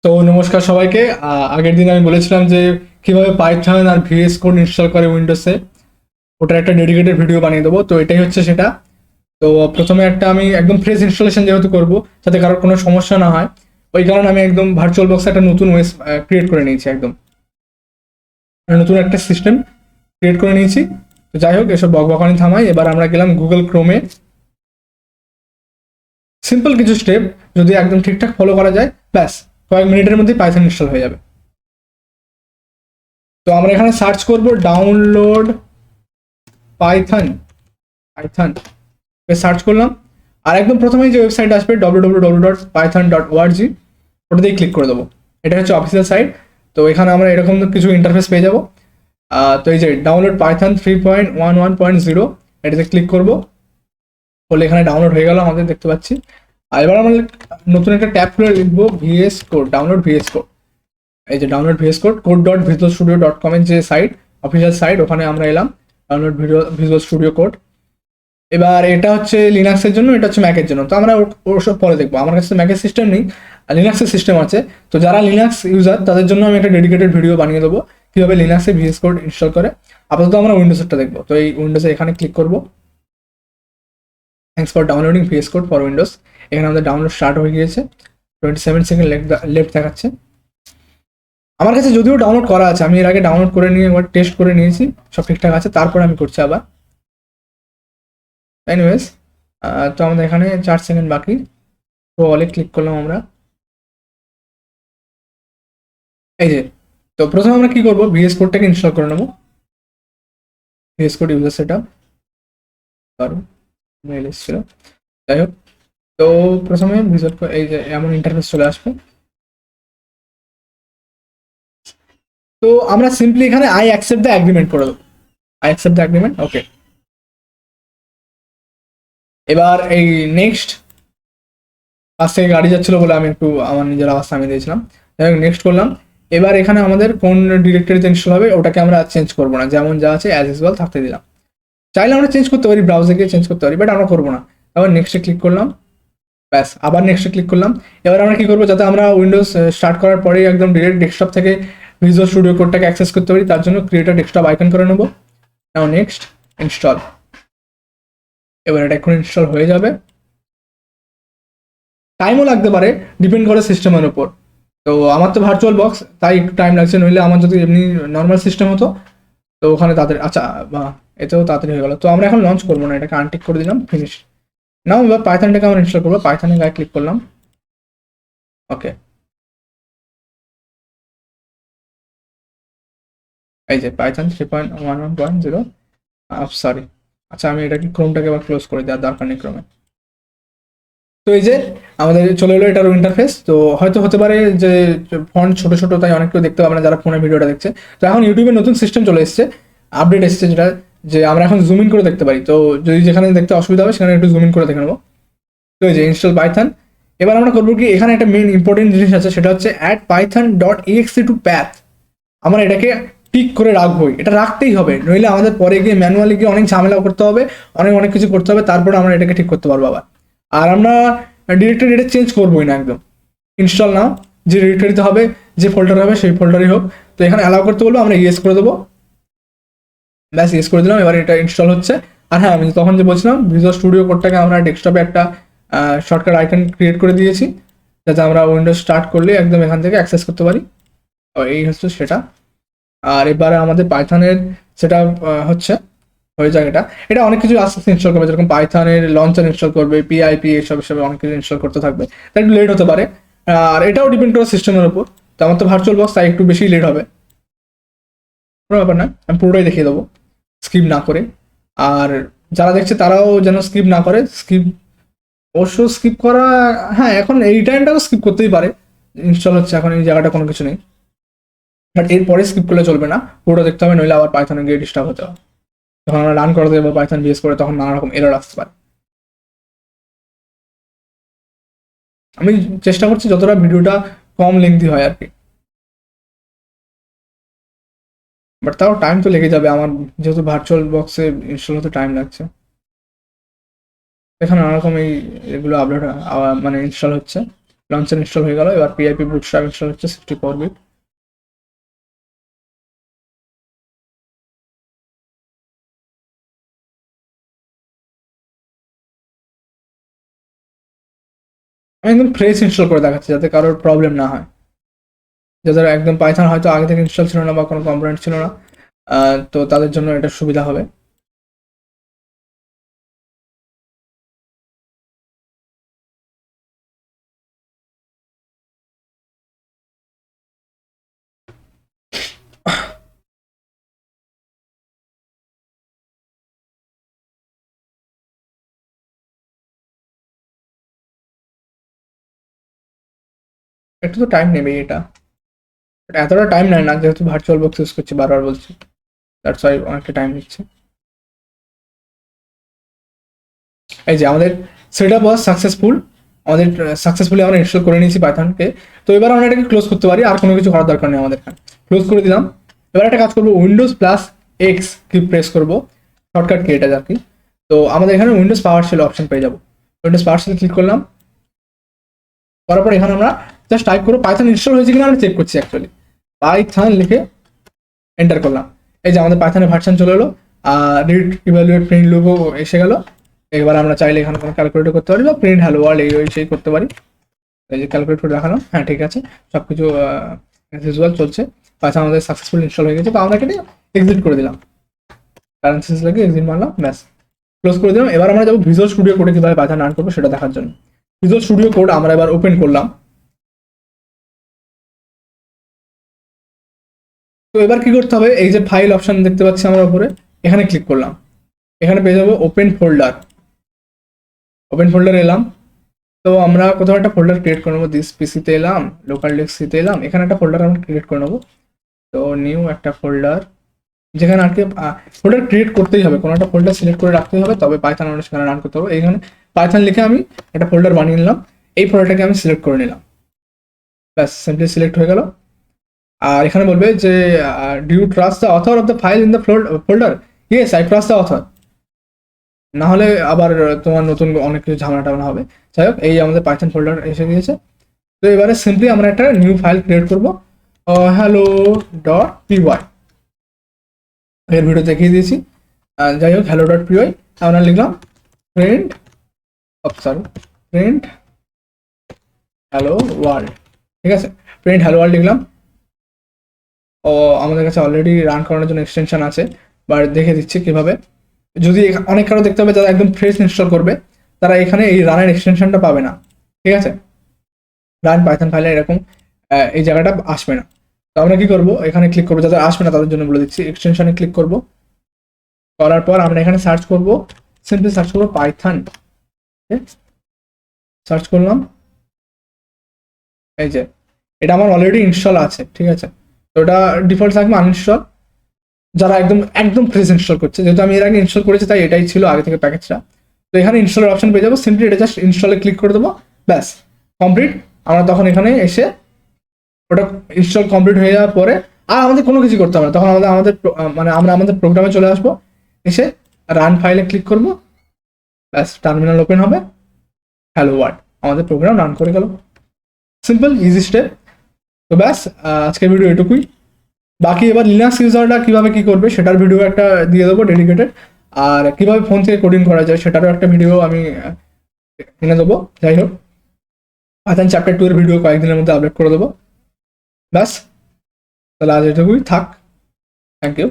তো নমস্কার সবাইকে। আগের দিন আমি বলেছিলাম যে কিভাবে পাইথন আর ভিএস কোড ইনস্টল করে উইন্ডোজে, ওটার একটা ডেডিকেটেড ভিডিও বানিয়ে দেবো। তো এটাই হচ্ছে সেটা। তো প্রথমে একটা আমি একদম ফ্রেশ ইনস্টলেশন যেহেতু করবো, যাতে কারোর কোনো সমস্যা না হয়, ওই কারণে আমি একদম ভার্চুয়াল বক্সে একটা নতুন ওয়েস ক্রিয়েট করে নিয়েছি। একদম নতুন একটা সিস্টেম ক্রিয়েট করে নিয়েছি। তো যাই হোক, এসব বকবকানি থামাই। এবার আমরা গেলাম গুগল ক্রোমে। সিম্পল কিছু স্টেপ যদি একদম ঠিকঠাক ফলো করা যায়, ব্যাস কয়েক মিনিটের মধ্যেই পাইথন ইনস্টল হয়ে যাবে। তো আমরা এখানে সার্চ করব ডাউনলোড পাইথন। পাইথন সার্চ করলাম, আর একদম প্রথমেই যে ওয়েবসাইট আসবে www.python.org, ওটাতেই ক্লিক করে দেবো। এটা হচ্ছে অফিসিয়াল সাইট। তো এখানে আমরা এরকম কিছু ইন্টারফেস পেয়ে যাবো। তো এই যে ডাউনলোড পাইথন 3.11.0, এটাতে ক্লিক করবো। বলে এখানে ডাউনলোড হয়ে গেল আমাদের, দেখতে পাচ্ছি। আর এবার আমরা নতুন একটা ট্যাব খুলে লিখবো VS code, download VS code. এই যে ডাউনলোড ভিএস কোড, code.visualstudio.com এর যে সাইট, অফিসিয়াল সাইট, ওখানে আমরা এলাম। Download visual studio code. এবার এটা হচ্ছে লিনাক্সের জন্য, এটা হচ্ছে ম্যাকের জন্য। তো আমরা ওসব পরে দেখবো। আমার কাছে ম্যাকের সিস্টেম নেই, লিনাক্সের সিস্টেম আছে। তো যারা লিনাক্স ইউজার তাদের জন্য আমি একটা ডেডিকেটেড ভিডিও বানিয়ে দেবো কীভাবে লিনাক্সে ভিএস কোড ইনস্টল করে। আপাতত আমরা উইন্ডোজেরটা দেখবো। তো এই উইন্ডোজে এখানে ক্লিক করবো। Thanks for downloading VS code for Windows. এখানে আমাদের ডাউনলোড স্টার্ট হয়ে গিয়েছে। 27 সেকেন্ড লেফট দেখাচ্ছে। আমার কাছে যদিও ডাউনলোড করা আছে, আমি এর আগে ডাউনলোড করে নিয়ে একবার টেস্ট করে নিয়েছি, সব ঠিকঠাক আছে, তারপরে আমি করছি আবার। এনিওয়েজ, তো আমাদের এখানে 4 সেকেন্ড বাকি। তো অলে ক্লিক করলাম আমরা। এই যে, তো প্রথমে আমরা কি করবো, ভিএস কোডটাকে ইনস্টল করে নেবো। VS code user set up, mail এসেছিল। যাই হোক, তো প্রথমে ভিজিট এই যে এমন ইন্টারফেস চলে আসবে। তো আমরা সিম্পলি এখানে আই অ্যাকসেপ্ট দ্য অ্যাগ্রিমেন্ট করে দেবো। আই অ্যাকসেপ্ট দ্য অ্যাগ্রিমেন্ট, ওকে। এবার এই নেক্সট, পাশ থেকে গাড়ি যাচ্ছিলো বলে আমি একটু আমার নিজের আওয়াজ থামিয়ে দিয়েছিলাম। যাই হোক, নেক্সট করলাম। এবার এখানে আমাদের কোন ডিরেক্টরিতে ইনস্টল হবে ওটাকে আমরা চেঞ্জ করবো না, যেমন যা আছে অ্যাজ ইউজুয়াল থাকতে দিলাম। চাইলে আমরা চেঞ্জ করতে পারি, ব্রাউজারে গিয়ে চেঞ্জ করতে পারি, বাট আমরা করবো না। আবার নেক্সটে ক্লিক করলাম, ব্যাস আবার নেক্সটে ক্লিক করলাম। এবার আমরা কি করবো, যাতে আমরা উইন্ডোজ স্টার্ট করার পরেই একদম ডিরেক্ট ডেস্কটপ থেকে ভিজুয়াল স্টুডিও কোডটাকে অ্যাক্সেস করতে পারি, তার জন্য ক্রিয়েট আ ডেস্কটপ আইকন করে নেবো। নাও নেক্সট, ইনস্টল। এবার এটা এখন ইনস্টল হয়ে যাবে। টাইমও লাগতে পারে, ডিপেন্ড করে সিস্টেমের উপর। তো আমার তো ভার্চুয়াল বক্স, তাই একটু টাইম লাগছে। নইলে আমার যদি এমনি নর্মাল সিস্টেম হতো তো ওখানে তাদের, আচ্ছা বা এতেও তাড়াতাড়ি হয়ে গেল। তো আমরা এখন লঞ্চ করবো না, এটাকে আনটিক করে দিলাম, ফিনিশ। নাও এবার পাইথনটাকে আমরা ইনস্টল করবো। পাইথনের গায়ে ক্লিক করলাম, ওকে। এই যে পাইথন 3.11.0, সরি। আচ্ছা, আমি এটাকে ক্রোমটাকে আবার ক্লোজ করে দেওয়ার দরকার নেই ক্রোমে। তো এই যে আমাদের চলে এলো এটার ইন্টারফেস। তো হয়তো হতে পারে যে ফন্ট ছোট ছোট, তাই অনেক কেউ দেখতে পাবে না যারা ফোনে ভিডিওটা দেখছে। তো এখন ইউটিউবে নতুন সিস্টেম চলে এসেছে, আপডেট এসেছে, যেটা যে আমরা এখন জুম ইন করে দেখতে পারি। তো যদি যেখানে দেখতে অসুবিধা হবে সেখানে একটু জুম ইন করে দেখে নেবো। তো এই যে ইনস্টল পাইথন। এবার আমরা করবো কি, এখানে একটা মেন ইম্পর্টেন্ট জিনিস আছে, সেটা হচ্ছে অ্যাড python.exe টু প্যাথ। আমরা এটাকে টিক করে রাখবোই, এটা রাখতেই হবে, নইলে আমাদের পরে গিয়ে ম্যানুয়ালি গিয়ে অনেক ঝামেলা করতে হবে, অনেক অনেক কিছু করতে হবে, তারপরে আমরা এটাকে ঠিক করতে পারবো আবার। আর আমরা ডিরেক্টরি এটা চেঞ্জ করবোই না একদম। ইনস্টল নাও, যে ডিরেক্টরিতে হবে, যে ফোল্ডার হবে সেই ফোল্ডারই হোক। তো এখানে অ্যালাউ করতে বলবো, আমরা ইয়েস করে দেবো। ব্যাস ইয়েস করে দিলাম। এবার এটা ইনস্টল হচ্ছে। আর হ্যাঁ, আমি তখন যে বলছিলাম ভিজুয়াল স্টুডিও কোডটাকে আমরা ডেস্কটপে একটা শর্টকাট আইকন ক্রিয়েট করে দিয়েছি, যাতে আমরা উইন্ডোজ স্টার্ট করলে একদম এখান থেকে অ্যাক্সেস করতে পারি। এই হচ্ছে সেটা। আর এবারে আমাদের পাইথনের সেটা হচ্ছে হয়ে যায়। এটা অনেক কিছু আস্তে আস্তে ইনস্টল করবে, যেরকম পাইথনের লঞ্চার ইনস্টল করবে, পিআইপি, এসব অনেক কিছু ইনস্টল করতে থাকবে, তাই একটু লেট হতে পারে। আর এটাও ডিপেন্ড করে সিস্টেমের উপর। তো আমার তো ভার্চুয়াল বক্স, তাই একটু বেশি লেট হবে, কোনো ব্যাপার না। আমি পুরোটাই দেখিয়ে দেবো স্কিপ না করে। আর যারা দেখছে তারাও যেন স্কিপ না করে। অবশ্য স্কিপ করা, হ্যাঁ এখন এই টাইমটাও স্কিপ করতেই পারে, ইনস্টল হচ্ছে এখন এই জায়গাটা কোনো কিছু নেই। বাট এরপরে স্কিপ করলে চলবে না, পুরোটা দেখতে হবে, নইলে আবার পাইথনে গিয়ে ডিস্টার্ব হতে হবে। যখন আমরা রান করাতে যাবো পাইথন ভিএস করে, তখন নানা রকম এরর আসতে পারে। আমি চেষ্টা করছি যতটা ভিডিওটা কম লেন্থি হয় আর কি, বাট তাও টাইম তো লেগে যাবে আমার, যেহেতু ভার্চুয়াল বক্সে ইনস্টল হতে টাইম লাগছে। এখানে নানা রকম এগুলো আপলোড মানে ইনস্টল হচ্ছে। লঞ্চার ইনস্টল হয়ে গেল। এবার পিআইপি বুটস্ট্র্যাপ ইনস্টল হচ্ছে 64 বিট। আমি একদম ফ্রেশ ইনস্টল করে দেখাচ্ছি যাতে কারোর প্রবলেম না হয়, যাদের একদম পাইথন হয়তো আগে থেকে ইনস্টল ছিল না বা কোনো কম্পোনেন্ট ছিল না, তো তাদের জন্য এটা সুবিধা হবে। একটু তো টাইম নেবে এটা, এতটা টাইম নেয় না যেহেতু ভার্চুয়াল বক্স ইউজ করছি, বারবার বলছি, দ্যাটস ওয়াই অনেকটা টাইম নিচ্ছে। এই যে আমাদের সেটআপ ওয়াজ সাকসেসফুল, আমাদের সাকসেসফুলি আমরা ইনস্টল করে নিয়েছি পাইথনকে। তো এবার আমরা এটাকে ক্লোজ করতে পারি, আর কোনো কিছু করার দরকার নেই আমাদের। ক্লোজ করে দিলাম। এবার একটা কাজ করবো, উইন্ডোজ প্লাস এক্স কি প্রেস করবো, শর্টকাট কি এটা আর কি। তো আমাদের এখানে উইন্ডোজ পাওয়ার শেল অপশন পেয়ে যাবো। উইন্ডোজ পাওয়ার শেল ক্লিক করলাম, করার পর এখানে আমরা জাস্ট টাইপ করবো পাইথন ইনস্টল হয়েছে কিনা আমরা চেক করছি অ্যাকচুয়ালি। পাইথন লিখে এন্টার করলাম। এই যে আমাদের পাইথনের ভার্সন চলে এলো, রিড ইভ্যালুয়েট প্রিন্ট লুপও এসে গেল। এবার আমরা চাইলে এখানে কোনো ক্যালকুলেট করতে পারি বা প্রিন্ট হ্যালো ওয়ার্ল্ড এই ওই সেই করতে পারি। এই যে ক্যালকুলেট করে দেখালাম, হ্যাঁ ঠিক আছে, সব কিছু অ্যাজ ইউজুয়াল চলছে। পাইথন আমাদের সাকসেসফুল ইনস্টল হয়ে গেছে। তো আমরা এখানে এক্সিট করে দিলাম, কারেন্সিস লাগে এক্সিট মারলাম, ব্যাস ক্লোজ করে দিলাম। এবার আমরা যাবো ভিজুয়াল স্টুডিও কোডে কীভাবে পাইথন রান করবো সেটা দেখার জন্য। ভিজুয়াল স্টুডিও কোড আমরা এবার ওপেন করলাম। তো এবার কি করতে হবে, এই যে ফাইল অপশন দেখতে পাচ্ছি আমরা উপরে, এখানে ক্লিক করলাম। এখানে পেয়ে যাবো ওপেন ফোল্ডার। ওপেন ফোল্ডার এলাম, তো আমরা কোথাও একটা ফোল্ডার ক্রিয়েট করে নেবো। দিস পিসিতে এলাম, লোকাল ডেস্কতে এলাম, এখানে একটা ফোল্ডার আমরা ক্রিয়েট করে নেবো। তো নিউ একটা ফোল্ডার, যেখানে আর কি ফোল্ডার ক্রিয়েট করতেই হবে, কোনো একটা ফোল্ডার সিলেক্ট করে রাখতেই হবে, তবে পাইথন আমরা সেখানে রান করতে হবে। এখানে পাইথন লিখে আমি একটা ফোল্ডার বানিয়ে নিলাম, এই ফোল্ডারটাকে আমি সিলেক্ট করে নিলাম, ব্যাস সিম্পলি সিলেক্ট হয়ে গেল। আর এখানে বলবে যে do you trust the author of the file in the folder, yes I trust the author, না হলে আবার তোমার নতুন অনেক কিছু ঝামেলা টামেলা হবে। যাই হোক, এই আমাদের পাইথন ফোল্ডার এসে গিয়েছে। তো এবারে সিম্পলি আমরা একটা নিউ ফাইল ক্রিয়েট করবো, হ্যালো ডট পিওয়াই, এর ভিডিও দেখিয়ে দিয়েছি। যাই হোক, হ্যালো ডট পিওয়াই আমরা লিখলাম প্রিন্ট প্রিন্ট হ্যালো ওয়ার্ল্ড, ঠিক আছে, প্রিন্ট হ্যালো ওয়ার্ল্ড লিখলাম। ও আমাদের কাছে অলরেডি রান করানোর জন্য এক্সটেনশন আছে, বাট দেখে দিচ্ছি কিভাবে। যদি অনেক কারো দেখতে হবে যারা একদম ফ্রেশ ইনস্টল করবে, তারা এখানে এই রানের এক্সটেনশনটা পাবে না, ঠিক আছে, রান পাইথন ফাইলে এরকম এই জায়গাটা আসবে না। তো আমরা কি করবো, এখানে ক্লিক করবো, যাদের আসবে না তাদের জন্য বলে দিচ্ছি, এক্সটেনশনে ক্লিক করবো। করার পর আমরা এখানে সার্চ করবো, সিম্পলি সার্চ করবো পাইথন, সার্চ করলাম। এই যে এটা আমার অলরেডি ইনস্টল আছে, ঠিক আছে, তো ওটা ডিফল্ট থাকবে আনইনস্টল। যারা একদম একদম ফ্রেশ ইনস্টল করছে, যেহেতু আমি এর আগে ইনস্টল করেছি তাই এটাই ছিল আগে থেকে প্যাকেজটা। তো এখানে ইনস্টলের অপশন পেয়ে যাবো, সিম্পলি এটা জাস্ট ইনস্টলে ক্লিক করে দেবো, ব্যাস কমপ্লিট। আমরা তখন এখানে এসে ওটা ইনস্টল কমপ্লিট হয়ে যাওয়ার পরে আর আমাদের কোনো কিছু করতে হবে না, তখন আমাদের মানে আমরা আমাদের প্রোগ্রামে চলে আসবো, এসে রান ফাইলে ক্লিক করবো, ব্যাস টার্মিনাল ওপেন হবে, হ্যালো ওয়ার্ল্ড, আমাদের প্রোগ্রাম রান করে গেল। Simple easy step. তো ব্যাস আজকের ভিডিও এটুকুই। বাকি এবার লিনাক্স ইউজাররা কীভাবে কী করবে সেটার ভিডিও একটা দিয়ে দেবো ডেডিকেটেড, আর কীভাবে ফোন থেকে কোডিং করা যায় সেটারও একটা ভিডিও আমি এনে দেবো। যাই হোক, পাইথন চ্যাপ্টার 2 এর ভিডিও কয়েকদিনের মধ্যে আপলোড করে দেবো। ব্যাস তাহলে আজ এটুকুই থাক, থ্যাংক ইউ।